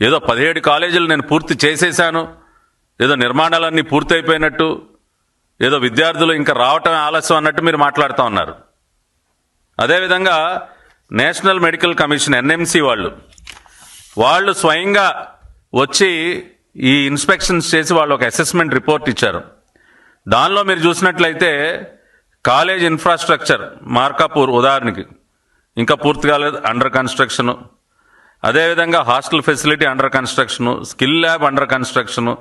ఏదో 17 కాలేజీలు నేను పూర్తి చేసేశాను, ఏదో నిర్మాణాలన్నీ పూర్తయిపోయినట్టు, ఏదో విద్యార్థులు ఇంకా రావటం ఆలస్యం అన్నట్టు మీరు మాట్లాడుతూ ఉన్నారు. అదేవిధంగా నేషనల్ మెడికల్ కమిషన్ ఎన్ఎంసి వాళ్ళు స్వయంగా వచ్చి ఈ ఇన్స్పెక్షన్స్ చేసి వాళ్ళు ఒక అసెస్మెంట్ రిపోర్ట్ ఇచ్చారు. దానిలో మీరు చూసినట్లయితే కాలేజ్ ఇన్ఫ్రాస్ట్రక్చర్ మార్కాపూర్ ఉదాహరణకి ఇంకా పూర్తి కాలేదు, అండర్ కన్స్ట్రక్షను. అదేవిధంగా hostel facility under construction, skill lab under construction,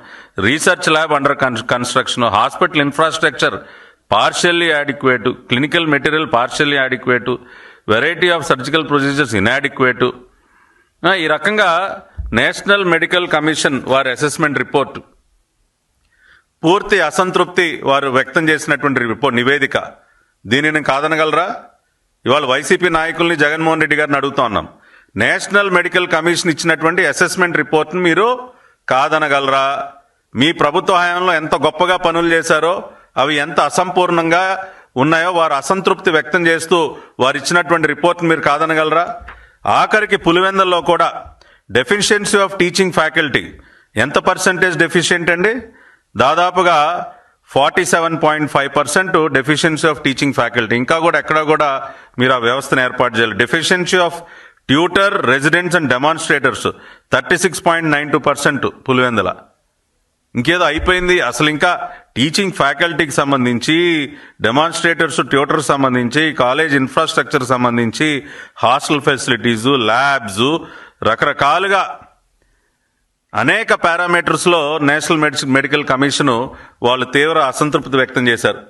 research lab under construction, hospital infrastructure partially adequate, clinical material partially adequate, variety of surgical procedures inadequate. ఈ రకంగా నేషనల్ మెడికల్ కమిషన్ వారి assessment report పూర్తి అసంతృప్తి వారు వ్యక్తం చేసినటువంటి report నివేదిక. దీనిని కాదనగలరా? ఇవాళ వైసీపీ నాయకుల్ని జగన్మోహన్ రెడ్డి గారిని అడుగుతా ఉన్నాం, నేషనల్ మెడికల్ కమిషన్ ఇచ్చినటువంటి అసెస్మెంట్ రిపోర్ట్ని మీరు కాదనగలరా? మీ ప్రభుత్వ హయాంలో ఎంత గొప్పగా పనులు చేశారో, అవి ఎంత అసంపూర్ణంగా ఉన్నాయో వారు అసంతృప్తి వ్యక్తం చేస్తూ వారు ఇచ్చినటువంటి రిపోర్ట్ని మీరు కాదనగలరా? ఆఖరికి పులివెందుల్లో కూడా డెఫిషియన్సీ ఆఫ్ టీచింగ్ ఫ్యాకల్టీ ఎంత పర్సెంటేజ్ డెఫిషియెంట్ అండి? దాదాపుగా 47.5% డెఫిషియన్సీ ఆఫ్ టీచింగ్ ఫ్యాకల్టీ. ఇంకా కూడా ఎక్కడ కూడా మీరు ఆ వ్యవస్థను ఏర్పాటు చేయాలి. Deficiency of tutor, residents and డెమాన్స్ట్రేటర్స్ 36.92% Pulivendula. ఇంకేదో అయిపోయింది. అసలు ఇంకా టీచింగ్ ఫ్యాకల్టీకి సంబంధించి, డెమాన్స్ట్రేటర్స్, ట్యూటర్స్ సంబంధించి, కాలేజ్ ఇన్ఫ్రాస్ట్రక్చర్ సంబంధించి, హాస్టల్ ఫెసిలిటీసు, ల్యాబ్స్, రకరకాలుగా అనేక పారామీటర్స్లో నేషనల్ మెడికల్ కమిషన్ వాళ్ళు తీవ్ర అసంతృప్తి వ్యక్తం చేశారు.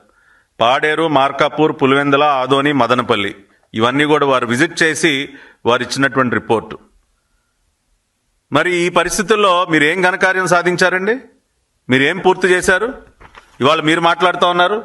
పాడేరు, మార్కాపూర్, పులివెందుల, ఆదోని, మదనపల్లి ఇవన్నీ కూడా వారు విజిట్ చేసి వారు ఇచ్చినటువంటి రిపోర్టు. మరి ఈ పరిస్థితుల్లో మీరు ఏం ఘనకార్యం సాధించారండి? మీరు ఏం పూర్తి చేశారు? ఇవాళ మీరు మాట్లాడుతూ ఉన్నారు